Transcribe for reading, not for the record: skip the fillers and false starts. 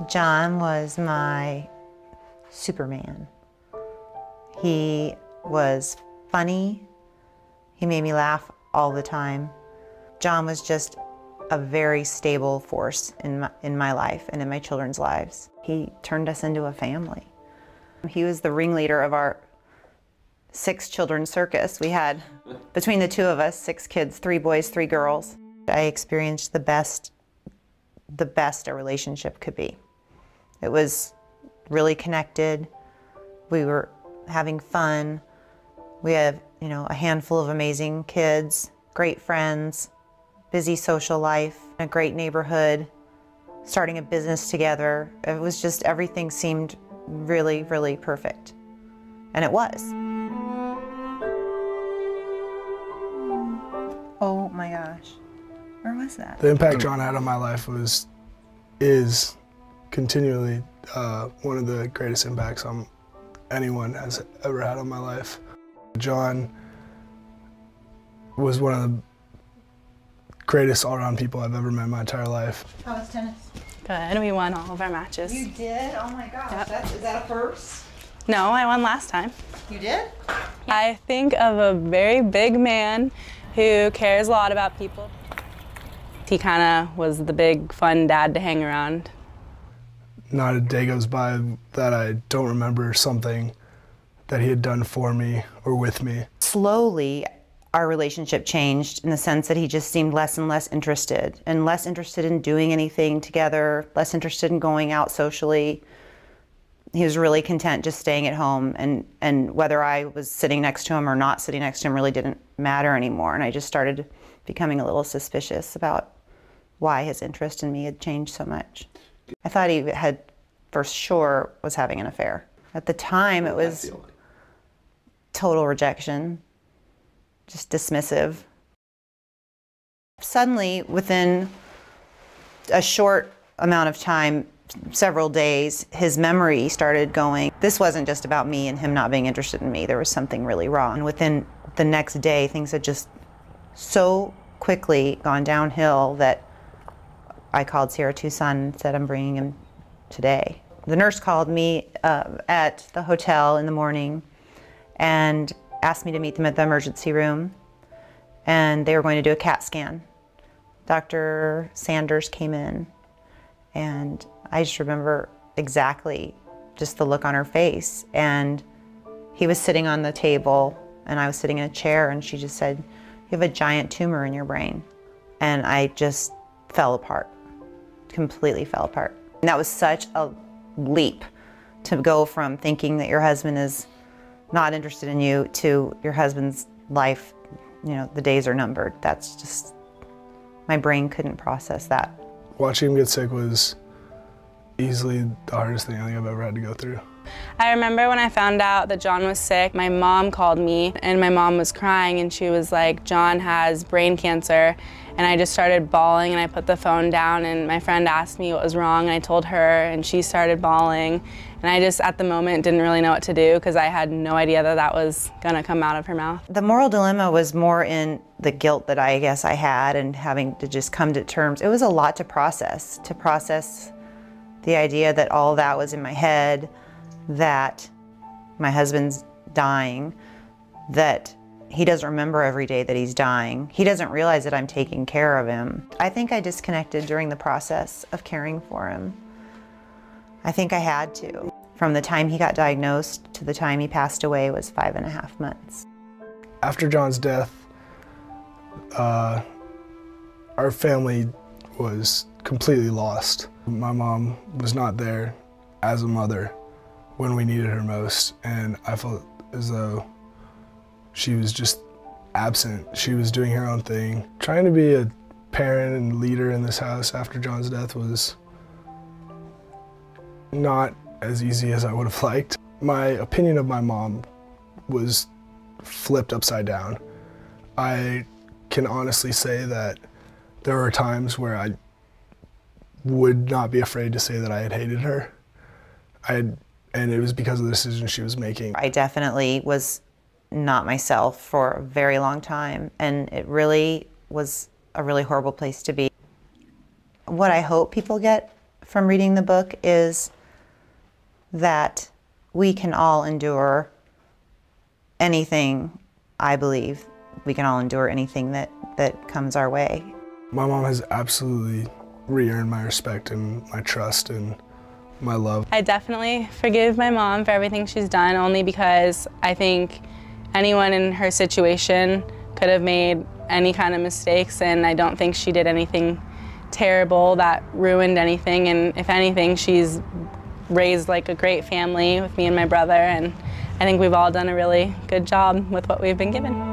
John was my Superman. He was funny. He made me laugh all the time. John was just a very stable force in my life and in my children's lives. He turned us into a family. He was the ringleader of our 6 children's circus. We had, between the two of us, 6 kids, 3 boys, 3 girls. I experienced the best a relationship could be. It was really connected. We were having fun. We have, a handful of amazing kids, great friends, busy social life, a great neighborhood, starting a business together. It was just, everything seemed really, really perfect. And it was. Oh my gosh. Where was that? The impact John had on my life is continually one of the greatest impacts anyone has ever had on my life. John was one of the greatest all-around people I've ever met in my entire life. How was tennis? Good. We won all of our matches. You did? Oh my gosh. Yep. Is that a first? No, I won last time. You did? I think of a very big man who cares a lot about people. He kind of was the big, fun dad to hang around. Not a day goes by that I don't remember something that he had done for me or with me. Slowly, our relationship changed in the sense that he just seemed less and less interested in doing anything together, less interested in going out socially. He was really content just staying at home, and whether I was sitting next to him or not sitting next to him really didn't matter anymore. And I just started becoming a little suspicious about why his interest in me had changed so much. I thought he had, for sure, was having an affair. At the time, it was total rejection, just dismissive. Suddenly, within a short amount of time, several days, his memory started going. This wasn't just about me and him not being interested in me. There was something really wrong. And within the next day, things had just so quickly gone downhill that I called Sierra Tucson and said, I'm bringing him today. The nurse called me at the hotel in the morning and asked me to meet them at the emergency room, and they were going to do a CAT scan. Dr. Sanders came in, and I just remember exactly just the look on her face. And he was sitting on the table, and I was sitting in a chair, and she just said, you have a giant tumor in your brain. And I just fell apart, completely fell apart. And that was such a leap to go from thinking that your husband is not interested in you to your husband's life, the days are numbered. That's just, my brain couldn't process that. Watching him get sick was easily the hardest thing I think I've ever had to go through. I remember when I found out that John was sick, my mom called me, and my mom was crying, and she was like, John has brain cancer. And I just started bawling, and I put the phone down, and my friend asked me what was wrong, and I told her, and she started bawling. And I just, at the moment, didn't really know what to do because I had no idea that that was gonna come out of her mouth. The moral dilemma was more in the guilt that I guess I had and having to just come to terms. It was a lot to process the idea that all that was in my head, that my husband's dying, that he doesn't remember every day that he's dying. He doesn't realize that I'm taking care of him. I think I disconnected during the process of caring for him. I think I had to. From the time he got diagnosed to the time he passed away was 5.5 months. After John's death, our family was completely lost. My mom was not there as a mother when we needed her most, and I felt as though she was just absent. She was doing her own thing. Trying to be a parent and leader in this house after John's death was not as easy as I would have liked. My opinion of my mom was flipped upside down. I can honestly say that there were times where I would not be afraid to say that I had hated her. And it was because of the decisions she was making. I definitely was not myself for a very long time, and it really was a really horrible place to be. What I hope people get from reading the book is that we can all endure anything. I believe we can all endure anything that comes our way. My mom has absolutely re-earned my respect and my trust and my love. I definitely forgive my mom for everything she's done, only because I think anyone in her situation could have made any kind of mistakes, and I don't think she did anything terrible that ruined anything. And if anything, she's raised like a great family with me and my brother, and I think we've all done a really good job with what we've been given.